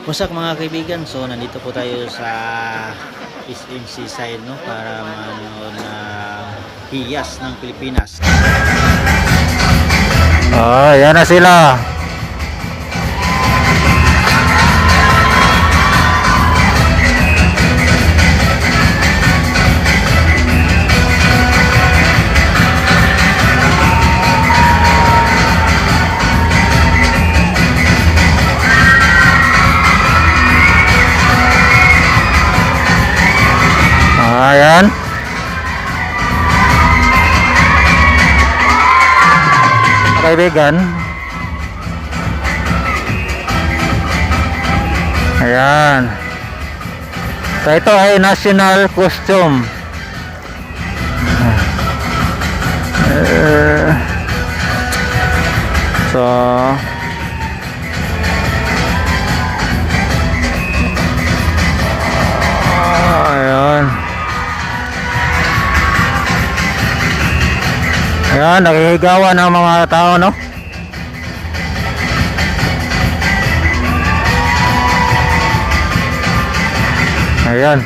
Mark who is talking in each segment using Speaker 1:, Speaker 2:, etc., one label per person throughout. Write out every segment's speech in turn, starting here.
Speaker 1: What's up mga kaibigan? So nandito po tayo sa Seaside, no, para manood na Hiyas ng Pilipinas.
Speaker 2: Oh, yan na sila. Ayan. Kaibigan. Ayan. So ito ay national costume. So ayan. Ayan, nakikigawan ng mga tao, no? Ayan.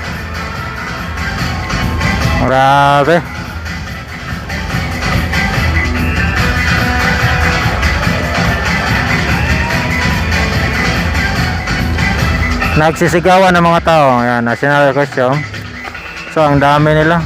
Speaker 2: Grabe. Nagsisigawan ng mga tao. Ayan, national costume. So, ang dami nila.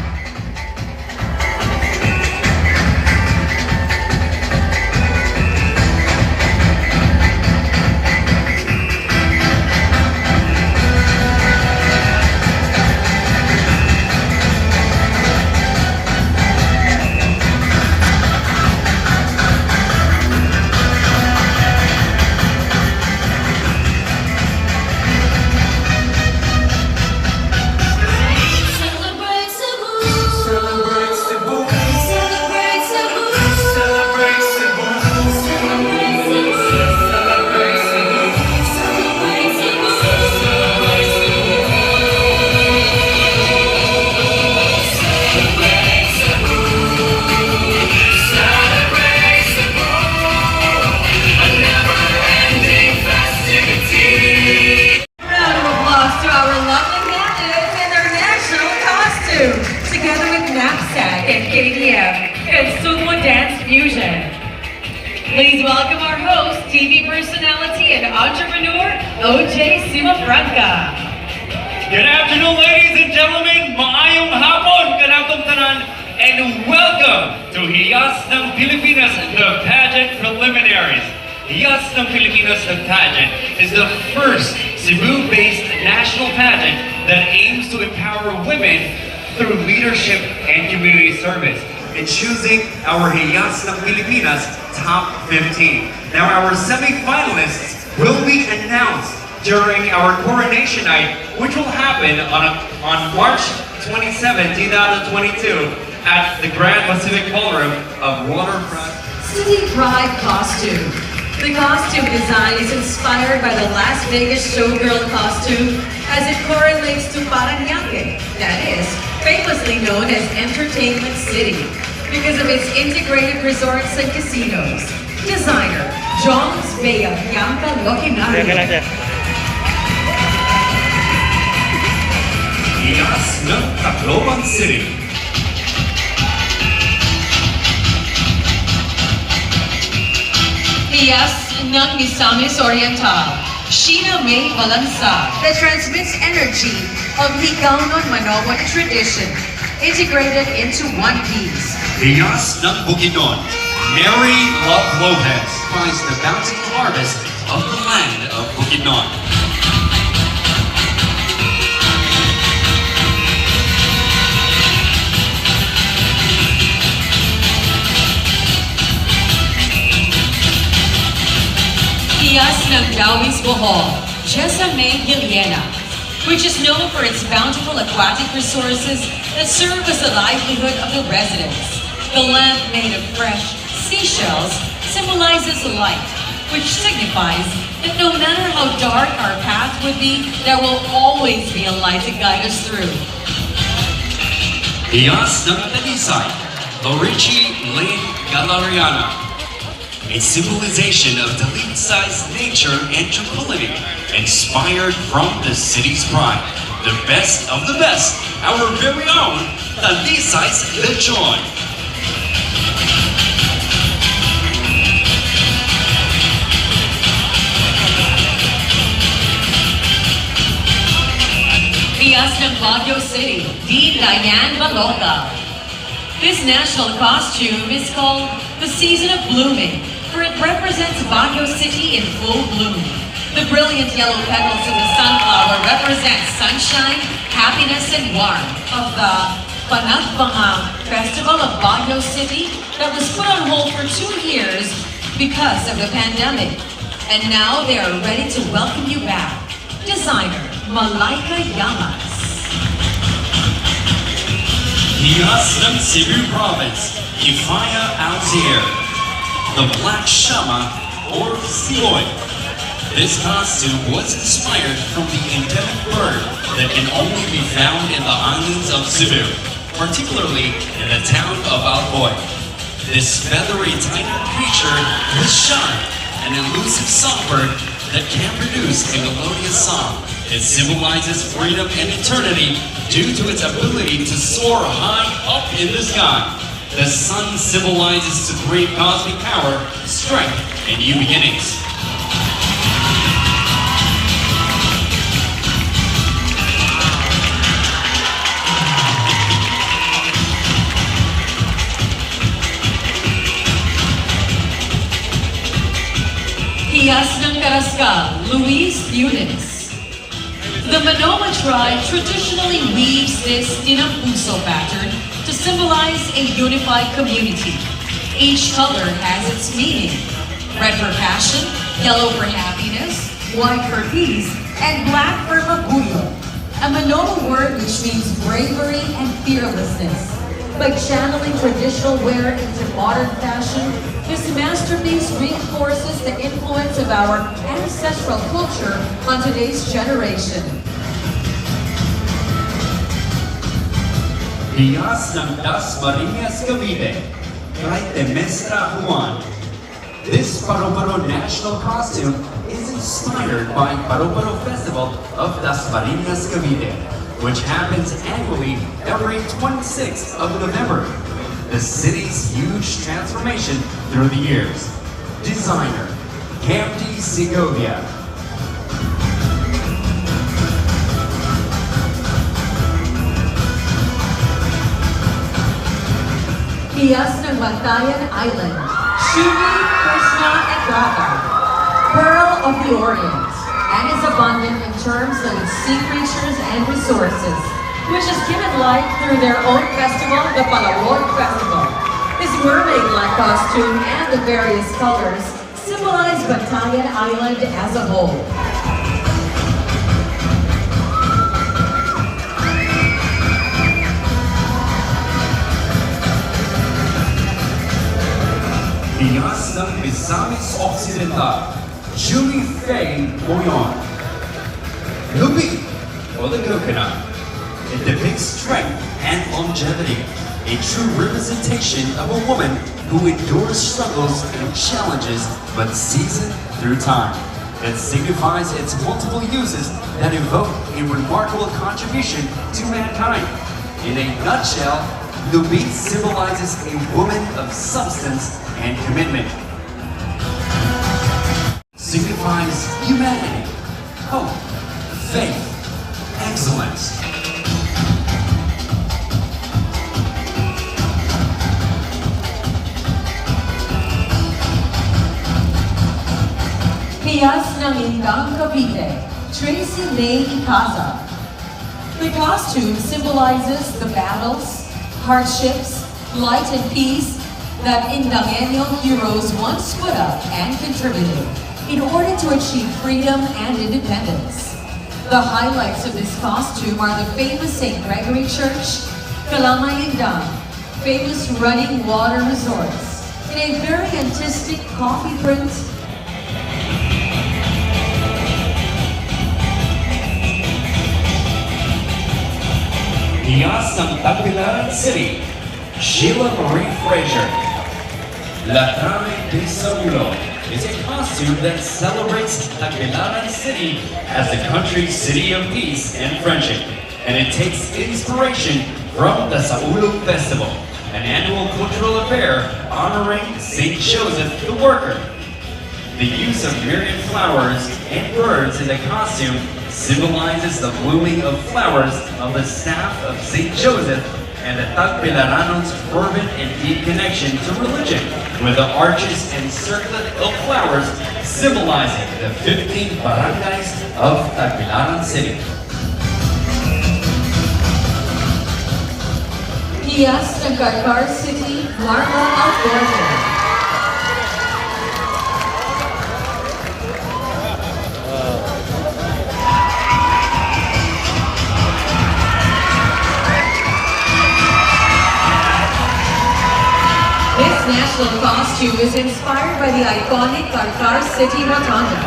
Speaker 3: Please welcome our host, TV personality and entrepreneur, OJ Simafranca.
Speaker 4: Good afternoon, ladies and gentlemen. Maayong hapon, kanatong tanan, and welcome to Hiyas ng Pilipinas, the pageant preliminaries. Hiyas ng Pilipinas, the pageant, is the first Cebu-based national pageant that aims to empower women through leadership and community service. In choosing our Hiyas ng Pilipinas Top 15. Now our semi-finalists will be announced during our coronation night, which will happen on March 27, 2022 at the Grand Pacific Ballroom of Waterfront
Speaker 3: City Pride costume. The costume design is inspired by the Las Vegas showgirl costume as it correlates to Paranaque, that is, famously known as Entertainment City, because of its integrated resorts and casinos. Designer, John's Bea Bianca Lokinari.
Speaker 4: Hiyas ng Tacloban City.
Speaker 3: Hiyas ng Misamis Oriental, Sheena May Balansa, that transmits energy of Higaonon Manoan tradition, integrated into one piece.
Speaker 4: Hiyas ng Bukidnon, Mary Love Lopez finds the bountiful harvest of the land of Bukidnon.
Speaker 3: Hiyas ng Dawis Bohol, Jessa May Giliena, which is known for its bountiful aquatic resources that serve as the livelihood of the residents. The lamp made of fresh seashells symbolizes light, which signifies that no matter how dark our path would be, there will always be a light to guide us through.
Speaker 4: Hiyas ng Talisay, Lorici Lane Galariana.
Speaker 5: a symbolization of Seaside's nature and tranquility, inspired from the city's pride. The best of the best, our very own Seaside's Lechon.
Speaker 3: Hiyas ng Baguio City, D. Diane Baloga. This national costume is called the Season of Blooming, for it represents Baguio City in full bloom. The brilliant yellow petals of the sunflower represent sunshine, happiness, and warmth of the Panagbangang Festival of Baguio City that was put on hold for 2 years because of the pandemic. And now they are ready to welcome you back. Designer Malaika Yamas.
Speaker 5: Hiyas ng Cebu Province, Ifaya Alzier, the Black Shama or Siloy. This costume was inspired from the endemic bird that can only be found in the islands of Cebu, particularly in the town of Alcoy. This feathery tiny creature was shy, an elusive songbird that can produce a melodious song. It symbolizes freedom and eternity due to its ability to soar high up in the sky. The sun symbolizes supreme cosmic power, strength, and new beginnings.
Speaker 3: Hiyas ng Carrascal, Luis Yunes. The Manoma tribe traditionally weaves this tinampuso pattern to symbolize a unified community. Each color has its meaning. Red for passion, yellow for happiness, white for peace, and black for magulo. A Manoma word which means bravery and fearlessness. By channeling traditional wear into modern fashion, this masterpiece reinforces the influence of our ancestral culture on today's generation.
Speaker 5: Hiyas ng Dasmariñas Cavite, Kay Temestra Juan. This Paro-Paro national costume is inspired by Paro-Paro Festival of Dasmariñas Cavite, which happens annually every 26th of November. The city's huge transformation through the years. Designer, Camdy Segovia.
Speaker 3: Hiyas ng Bantayan Island, Shumi, Krishna, and Radha, Pearl of the Orient, and is abundant in terms of its sea creatures and resources, which is given life through their own festival, the Palawan Festival. This mermaid-like costume and the various colors symbolize Bantayan Island as a whole.
Speaker 5: Hiyas ng Misamis Occidental, Julie Faye Moyon. Lupi, or the coconut. It depicts strength and longevity, a true representation of a woman who endures struggles and challenges but sees it through time. It signifies its multiple uses that evoke a remarkable contribution to mankind. In a nutshell, Lupi symbolizes a woman of substance and commitment. Signifies humanity, hope, faith, excellence.
Speaker 3: Hiyas ng Indang Cavite, Tracy May Icaza. The costume symbolizes the battles, hardships, light and peace that Indangenyo heroes once put up and contributed in order to achieve freedom and independence. The highlights of this costume are the famous St. Gregory Church, Kalamay Indang, famous running water resorts, in a very artistic coffee print.
Speaker 5: Hiyas ng Tagbilaran City, Sheila Marie Fraser. La Trame de Saulo is a costume that celebrates Tagbilaran City as the country's city of peace and friendship, and it takes inspiration from the Saulo Festival, an annual cultural affair honoring Saint Joseph the Worker. The use of myriad flowers and birds in the costume symbolizes the blooming of flowers of the staff of Saint Joseph and the Tagbilaranos' fervent and deep connection to religion, with the arches and circlet of flowers symbolizing the 15 barangays of Tagbilaran City.
Speaker 3: Hiyas ng Karkar City, Marma Outdoor. This national costume is inspired by the iconic Karkar City Rotunda.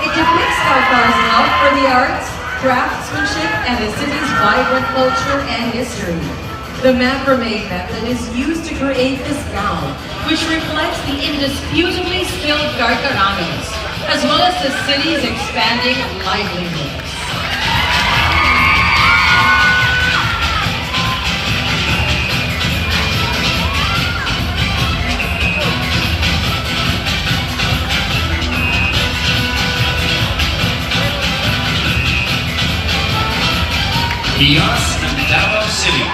Speaker 3: It depicts Karkar's love for the arts, craftsmanship, and the city's vibrant culture and history. The macrame method is used to create this gown, which reflects the indisputably skilled Karkaranos, as well as the city's expanding livelihoods.
Speaker 5: Hiyas ng Davao City,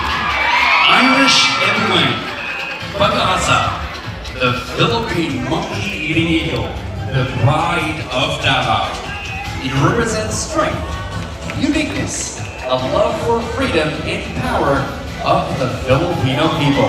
Speaker 5: Irish Emblem, Pag-asa, the Philippine monkey-eating eagle, the pride of Davao. It represents strength, uniqueness, a love for freedom and power of the Filipino people.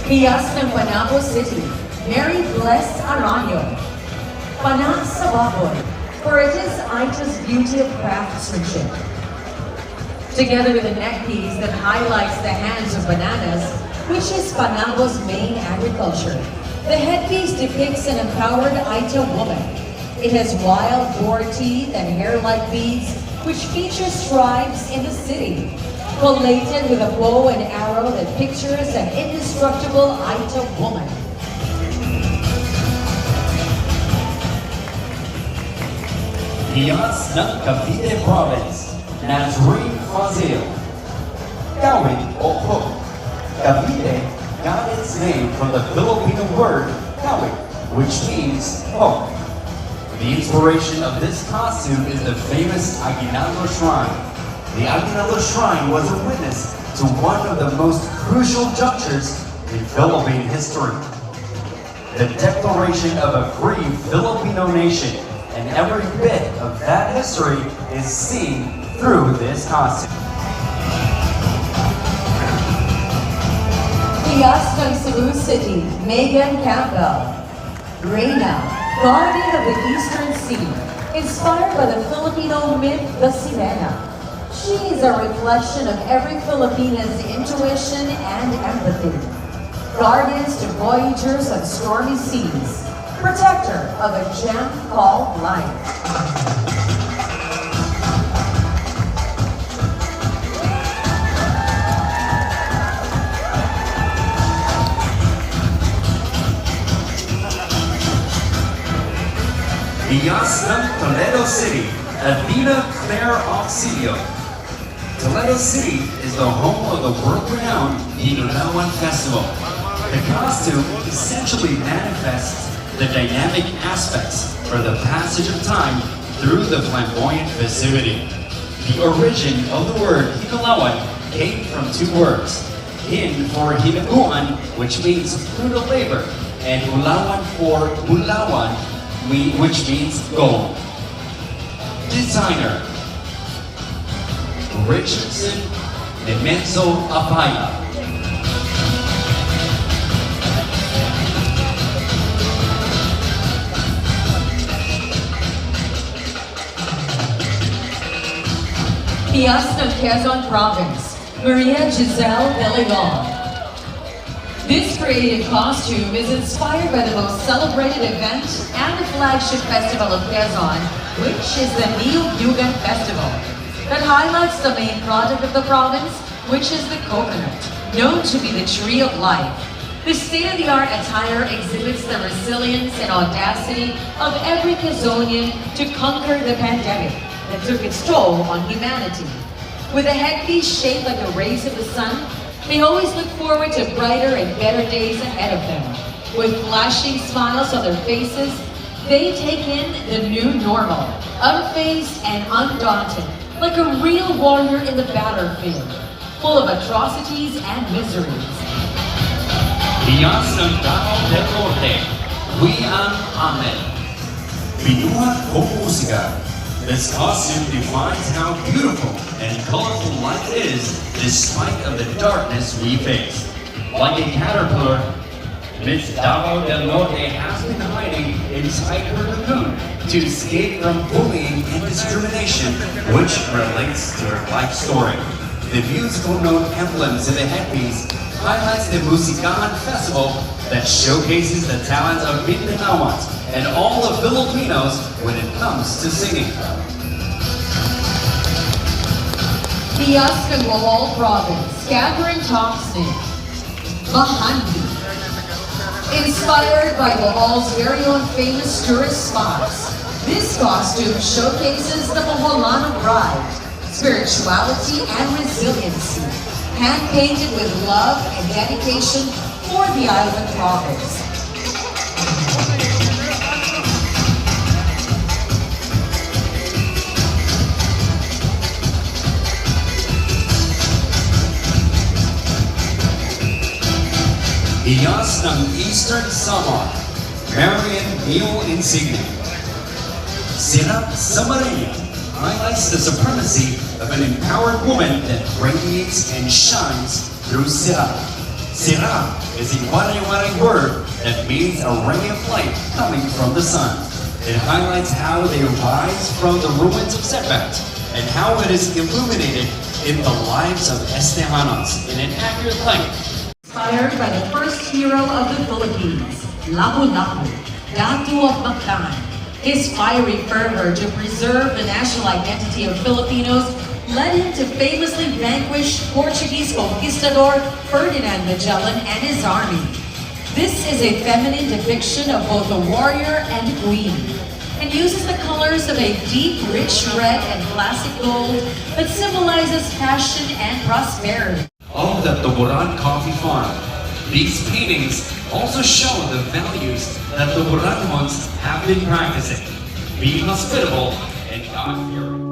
Speaker 3: Hiyas ng Panabo City, Mary Blessed Aranyo. Panak sa baboy, for it is Aita's beauty of craftsmanship. Together with a neckpiece that highlights the hands of bananas, which is Panabo's main agriculture. The headpiece depicts an empowered Aita woman. It has wild boar teeth and hair-like beads, which features tribes in the city, collated with a bow and arrow that pictures an indestructible Aita woman.
Speaker 5: Hiyas ng Cavite Province, Nazreen Fazil. Kawit o hook. Cavite got its name from the Filipino word kawit, which means hook. The inspiration of this costume is the famous Aguinaldo Shrine. The Aguinaldo Shrine was a witness to one of the most crucial junctures in Philippine history. The declaration of a free Filipino nation, and every bit of that history is seen through this costume.
Speaker 3: Hiyas ng Cebu City, Megan Campbell. Reina, guardian of the Eastern Sea, inspired by the Filipino myth, the Sirena. She is a reflection of every Filipina's intuition and empathy. Guardians to voyagers on stormy seas. Protector of a gem called life.
Speaker 5: Hiyas ng Toledo City, Adina Claire Auxilio. Toledo City is the home of the world-renowned Hinulawan Festival. The costume essentially manifests the dynamic aspects for the passage of time through the flamboyant festivity. The origin of the word Hinulawan came from two words. Hin for hinaguan, which means fruit of labor, and ulawan for ulawan, which means gold. Designer Richardson Demenso Apaya.
Speaker 3: Hiyas ng Quezon Province, Maria Giselle De Leon. This creative costume is inspired by the most celebrated event and the flagship festival of Quezon, which is the Niyog-Yugan Festival, that highlights the main product of the province, which is the coconut, known to be the tree of life. The state-of-the-art attire exhibits the resilience and audacity of every Quezonian to conquer the pandemic that took its toll on humanity. With a headpiece shaped like the rays of the sun, they always look forward to brighter and better days ahead of them. With flashing smiles on their faces, they take in the new normal, unfazed and undaunted, like a real warrior in the battlefield, full of atrocities and miseries.
Speaker 5: Hiyas ng Davao del Norte, Wian Ahmed. Binuhat o musika. This costume defines how beautiful and colorful life is despite of the darkness we face. Like a caterpillar, Miss Davao del Norte has been hiding inside her cocoon to escape from bullying and discrimination, which relates to her life story. The musical note emblems in the headpiece highlights the Musicahan Festival that showcases the talent of Mindanaoans and all the Filipinos when it comes to singing.
Speaker 3: Hiyas ng Bohol Province, Catherine Thompson, Mahandi. Inspired by Bohol's very own famous tourist spots, this costume showcases the Boholano pride, spirituality, and resiliency, hand-painted with love and dedication for the island province.
Speaker 5: Hiyas ng Eastern Samar, Marian Neil Insigne. Sirap Samaria highlights the supremacy of an empowered woman that radiates and shines through Sirap. Sirap is a Waray-Waray word that means a ray of light coming from the sun. It highlights how they rise from the ruins of setbacks and how it is illuminated in the lives of Estejanos in an accurate light.
Speaker 3: Inspired by the first hero of the Philippines, Lapu-Lapu, Datu of Mactan. His fiery fervor to preserve the national identity of Filipinos led him to famously vanquish Portuguese conquistador Ferdinand Magellan and his army. This is a feminine depiction of both a warrior and a queen, and uses the colors of a deep, rich red and classic gold that symbolizes passion and prosperity.
Speaker 5: Of the Tuburan Coffee Farm. These paintings also show the values that the Tuburanons have been practicing, being hospitable and God-fearing.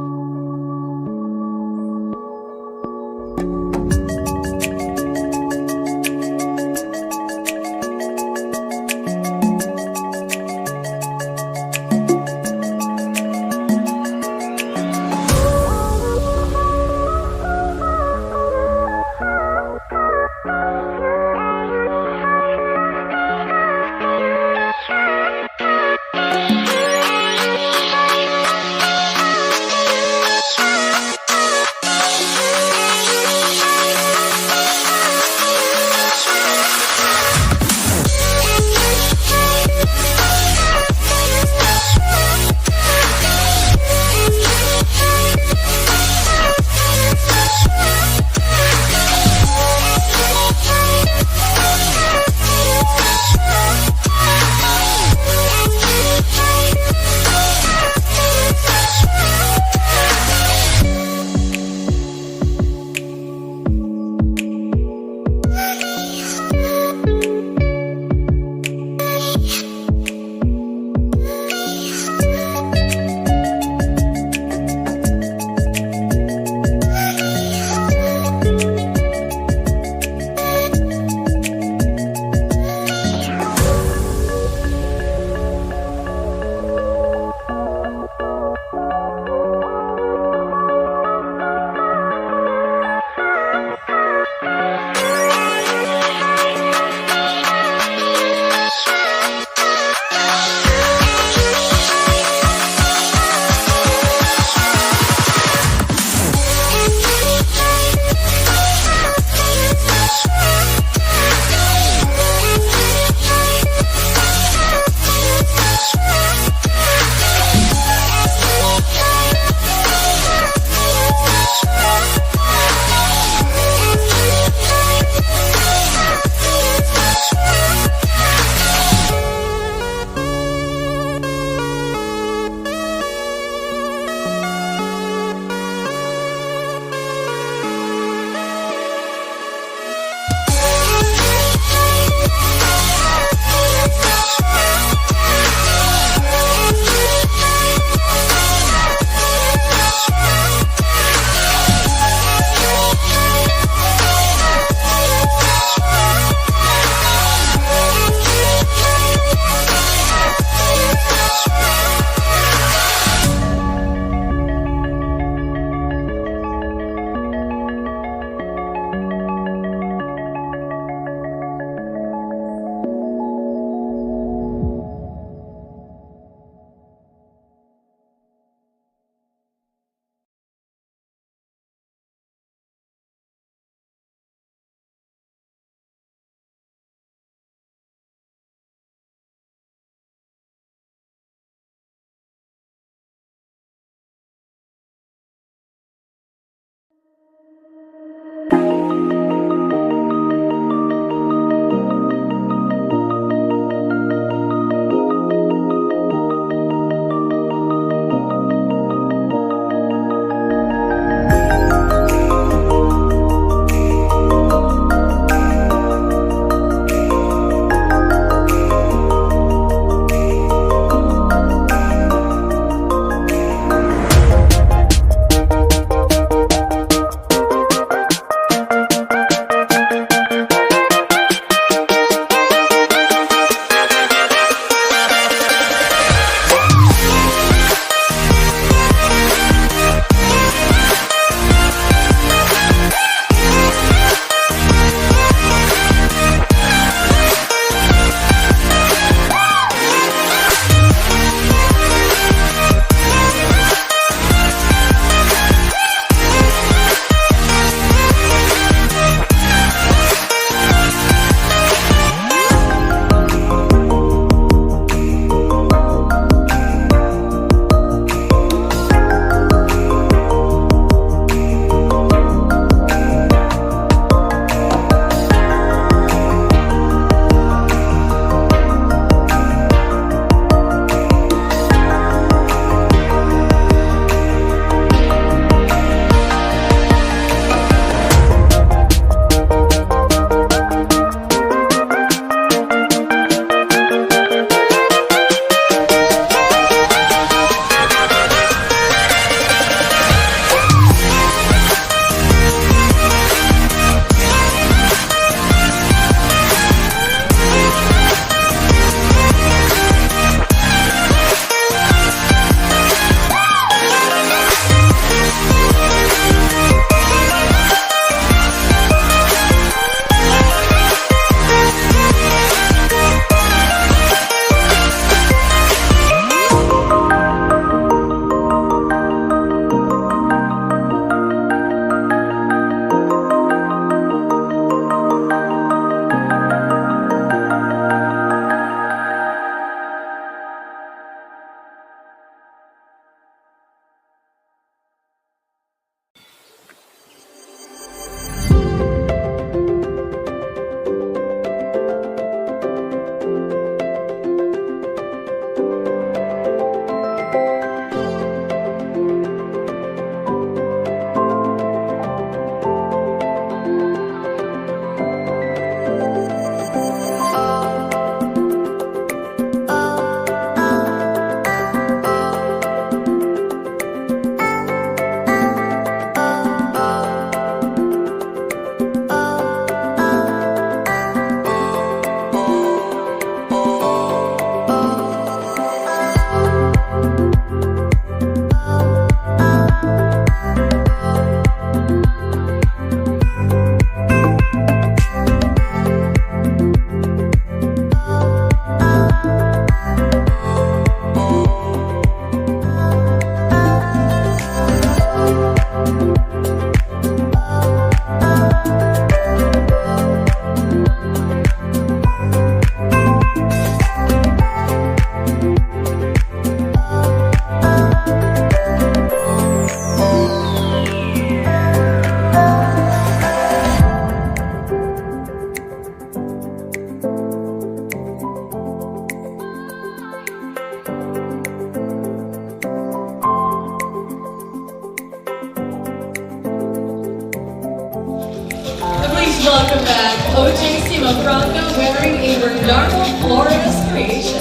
Speaker 3: welcome back OJC Mafranco wearing a Bernardo Flores creation.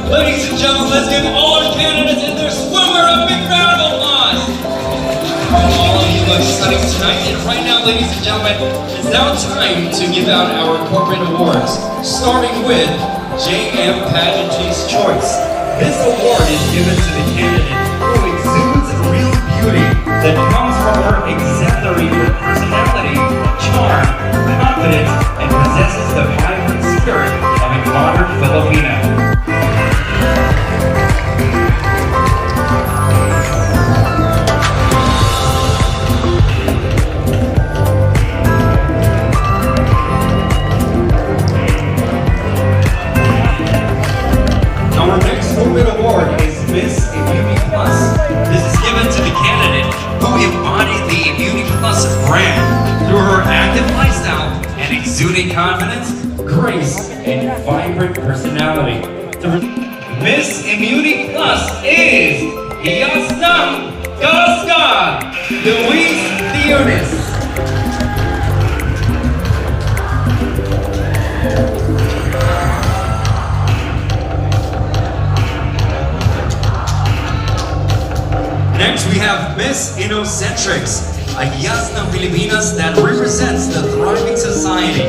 Speaker 4: Ladies and gentlemen, let's give all our candidates and their swimmer a big round of applause. All of you look stunning tonight, and right now, ladies and gentlemen, it's now time to give out our corporate awards, starting with JM Pageantry's Choice. This award is given to the candidate who exudes real beauty that comes from her exemplary personality, charm, confidence, and possesses the vibrant spirit of a modern Filipina. Our next corporate award is Miss Immunity Plus. This is given to the candidate who embodied the Immunity Plus brand through her active lifestyle and exuding confidence, grace, and vibrant personality. Miss Immunity Plus is Hiyas ng Kalaskan, Luis Dionis. Next, we have Miss Innocentrics, a Hiyas ng Pilipinas that represents the thriving society.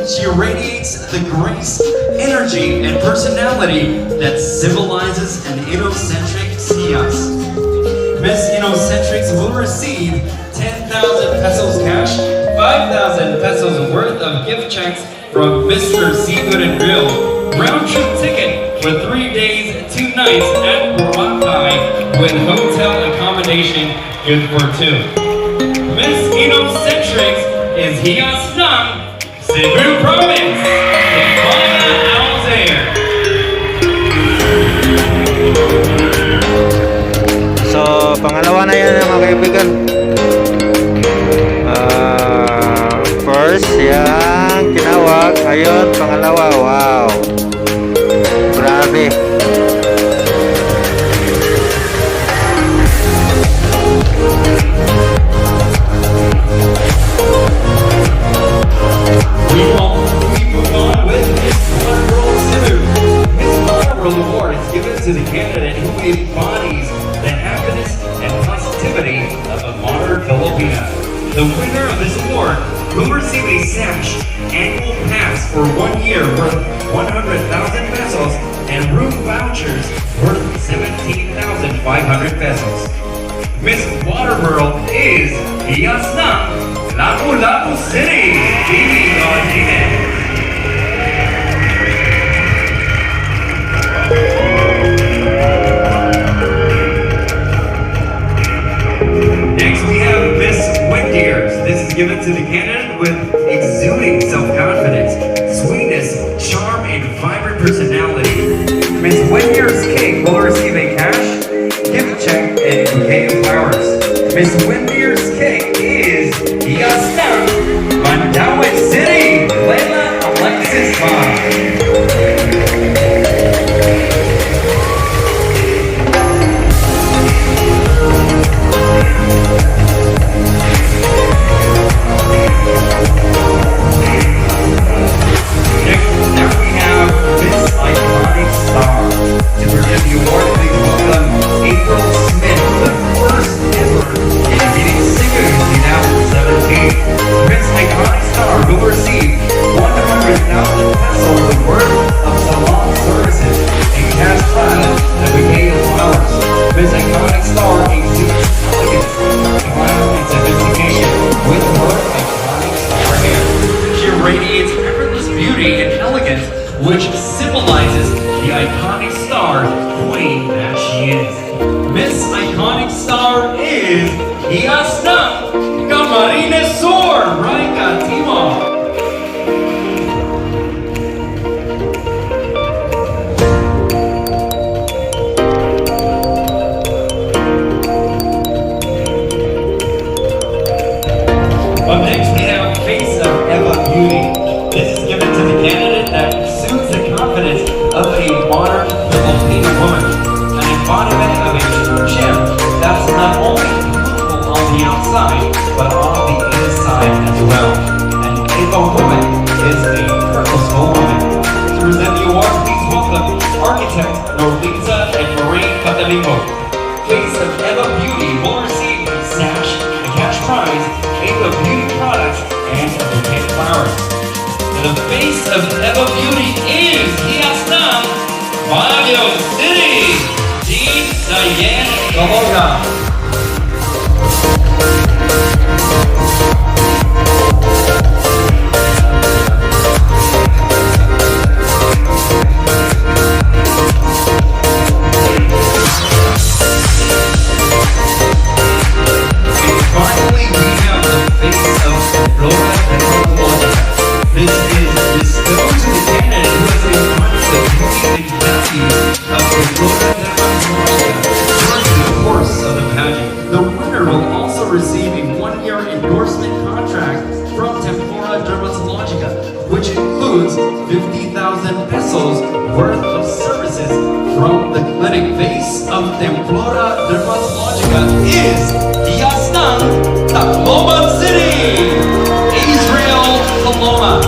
Speaker 4: She radiates the grace, energy, and personality that symbolizes an Innocentric Hiyas. Miss Innocentrics will receive 10,000 pesos cash, 5,000 pesos worth of gift checks from Mr. Seafood and Grill, round-trip ticket for 3 days, 2 nights at Boracay with hotel accommodation good for 2. Miss Innocentrics is Hiyas ng Cebu Province, Hiyas Alzair.
Speaker 2: So, pangalawa na yan mga kaibigan. First, yan, kinawag. Ayun, pangalawa. Wow. Grabe.
Speaker 4: We move on with Miss Waterworld Cebu. Miss Waterworld Award is given to the candidate who embodies the happiness and positivity of a modern Filipina. The winner of this award will receive a SASH annual pass for 1 year worth 100,000 pesos and room vouchers worth 17,500 pesos. Miss Waterworld is Hiyas ng Lapu-Lapu City, Bibi Godinez. Next we have Miss Wendiers. This is given to the candidate with exuding self-confidence, sweetness, charm, and vibrant personality. Miss Wendiers' cake will receive a cash, gift check, and bouquet of flowers. Miss Wendiers' cake is Hiyas ng Mandaue City, Leila Alexis Vaughn. Now we have Miss Iconic Star. To present the award, please welcome April Smith, the first ever Indian singer in 2017. Miss Iconic Star will receive 100,000 pesos worth of salon services and cash prize and a bouquet of flowers. Miss Iconic Star exudes elegance, style, and sophistication with her iconic star hair. She radiates effortless beauty and elegance, which symbolizes the iconic star queen that she is. Miss Iconic Star is Hiyas ng Camarines Sur, Raika Timor. Up next we have Face of Eva Beauty. This is given to the candidate that exudes the confidence of a modern Filipino woman, an embodiment of a true gem that's not only beautiful on the outside, but on the inside as well. An if a woman is a purposeful woman. To present the award, please welcome architect Norliza and Maureen Catalingo. Face of Eva Beauty will receive a sash, a cash prize, Eva Beauty products, and a bouquet of flowers. The face of Eva Beauty is Hiyas ng Baguio City, Dean Diane Galoga. Receiving one-year endorsement contract from Tempora Dermatologica, which includes 50,000 pesos worth of services from the clinic. Face of Tempora Dermatologica is Hiyas ng Tacloban City, Israel Paloma.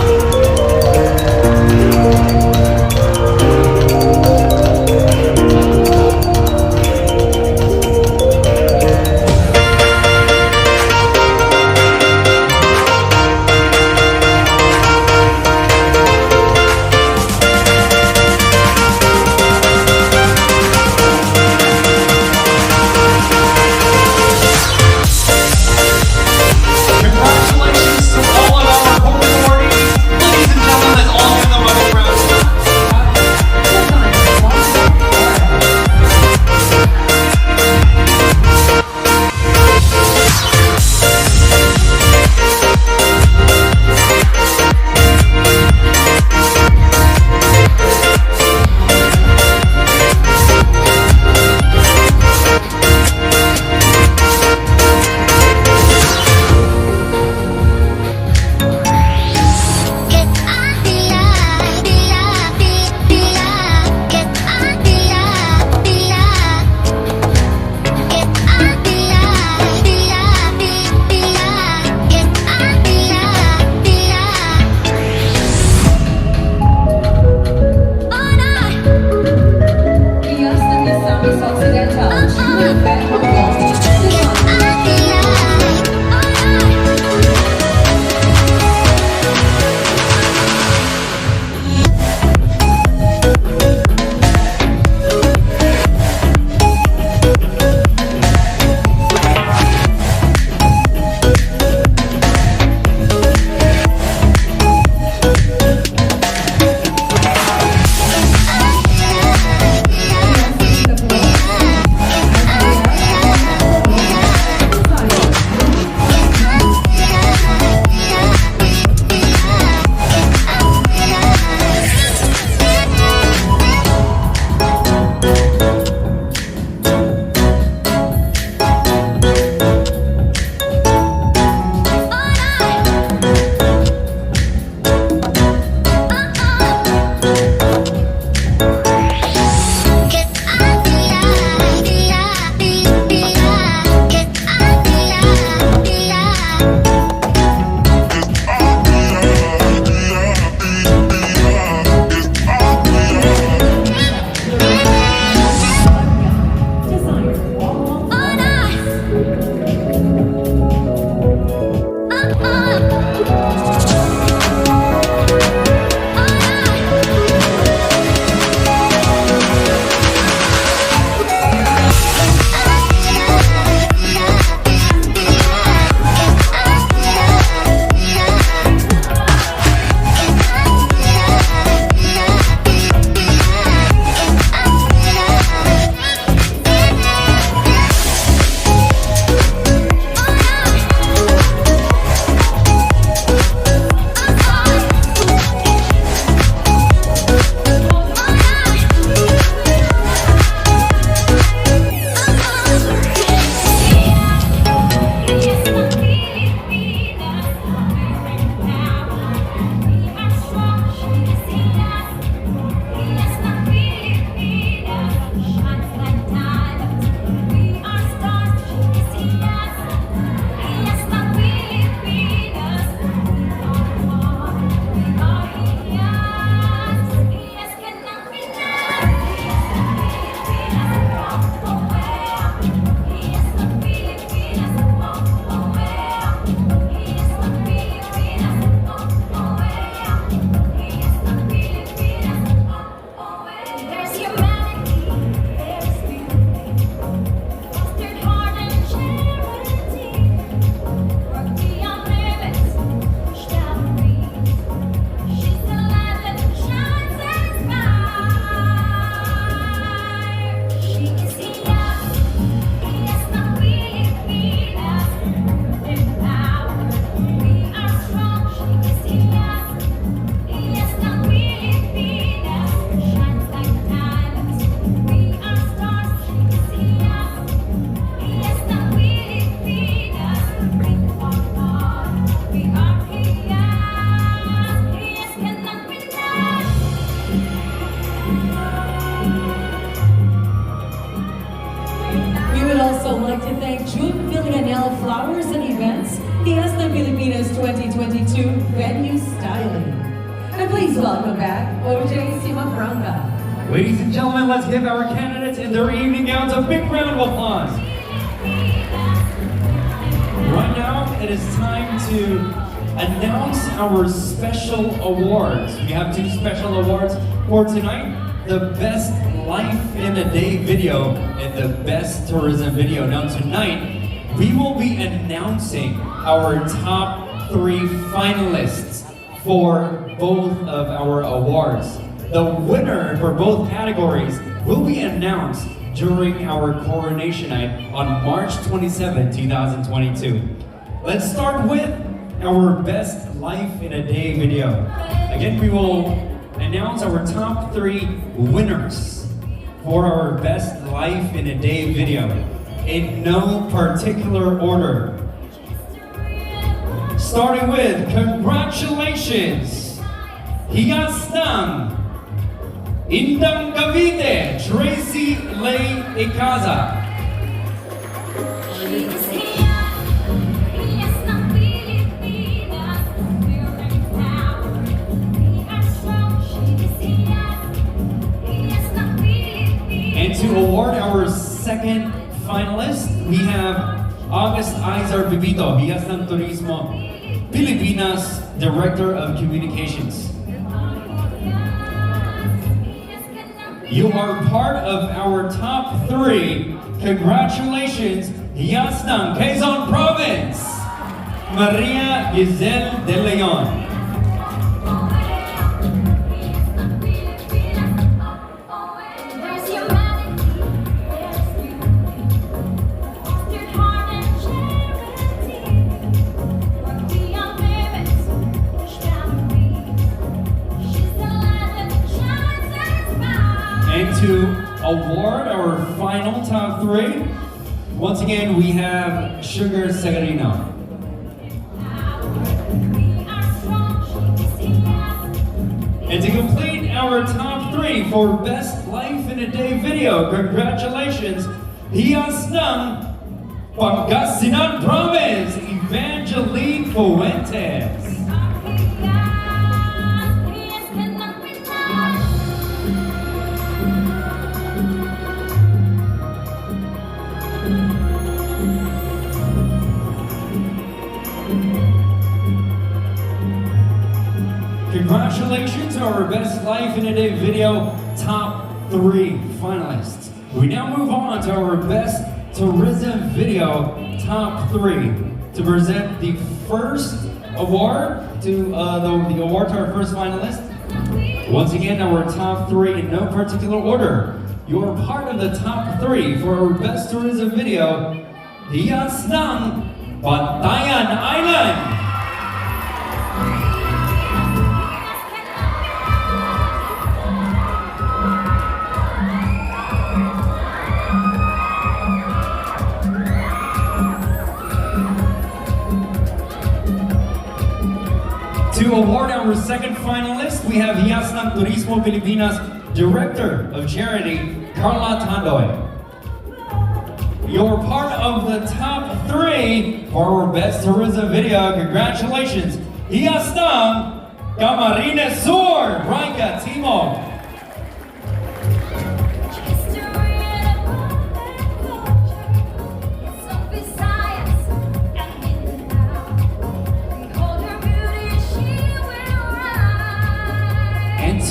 Speaker 3: And please welcome back OJ Simafranga.
Speaker 4: Ladies and gentlemen, let's give our candidates in their evening gowns a big round of applause. Right now, it is time to announce our special awards. We have two special awards for tonight. The Best Life in a Day video and the Best Tourism video. Now tonight, we will be announcing our top 3 finalists for both of our awards. The winner for both categories will be announced during our coronation night on March 27, 2022. Let's start with our Best Life in a Day video. Again, we will announce our top 3 winners for our Best Life in a Day video in no particular order. Starting with, congratulations, Hiyas ng Indang Cavite, Tracy Lay Icaza. And to award our second finalist, we have August Izar Bibito, Hiyas ng Turismo, Pilipinas, Director of Communications. You are part of our top 3. Congratulations, Hiyas ng Quezon Province, Maria Giselle De Leon. And to award our final top 3, once again we have Sugar Segarino. And to complete our top 3 for Best Life in a Day video, congratulations, Hiyas ng Pangasinan Province, Evangeline Fuentes. Congratulations to our Best Life in a Day video top 3 finalists. We now move on to our Best Tourism video top 3 to present the first award to the award to our first finalist. Once again, our top 3 in no particular order. You are part of the top 3 for our Best Tourism video, Hiyas ng Bantayan Island. To award our second finalist, we have Hiyas ng Turismo Pilipinas Director of Charity, Carla Tandoy. You're part of the top 3 for our Best Tourism video. Congratulations, Hiyas ng Camarines Sur, Branca Timog.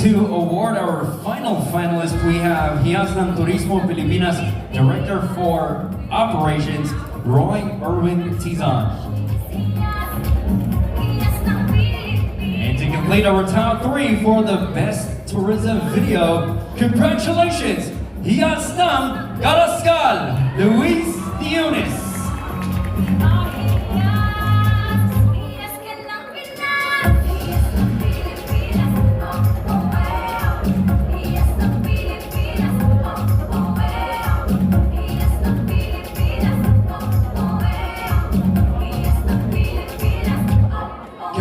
Speaker 4: To award our final finalist, we have Hiyas ng Turismo Pilipinas Director for Operations, Roy Erwin Tizon. And to complete our top 3 for the Best Tourism Video, congratulations, Hiyas ng Carrascal, Luis Dionis.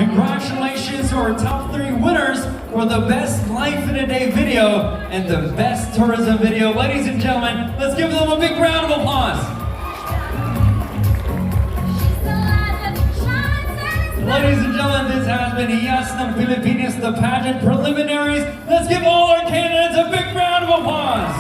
Speaker 4: Congratulations to our top 3 winners for the Best Life in a Day video and the Best Tourism video. Ladies and gentlemen, let's give them a big round of applause. Ladies and gentlemen, this has been Hiyas ng Pilipinas, the pageant preliminaries. Let's give all our candidates a big round of applause.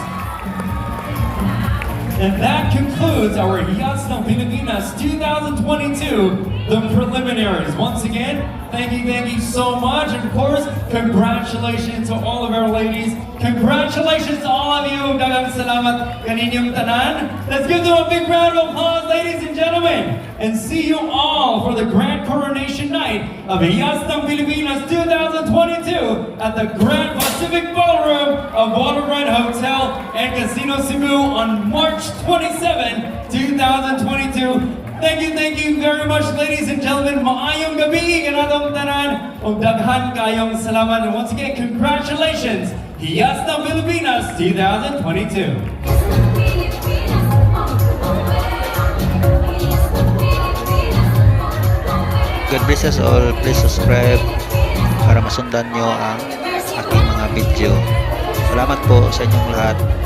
Speaker 4: And that concludes our Hiyas ng Pilipinas 2022, the preliminaries. Once again, thank you so much. And of course, congratulations to all of our ladies. Congratulations to all of you. Daghang salamat kaninyong tanan. Let's give them a big round of applause, ladies and gentlemen. And see you all for the grand coronation night of Hiyas ng Pilipinas 2022 at the Grand Pacific Ballroom of Waterfront Hotel and Casino Cebu on March 27, 2022. Thank you very much, ladies and gentlemen. Maayong gabi kanatong tanan. Og daghan kayong salamat. And once again, congratulations, Hiyas ng Pilipinas 2022.
Speaker 1: God bless us all. Please subscribe para masundan nyo ang aking mga video. Salamat po sa inyong lahat.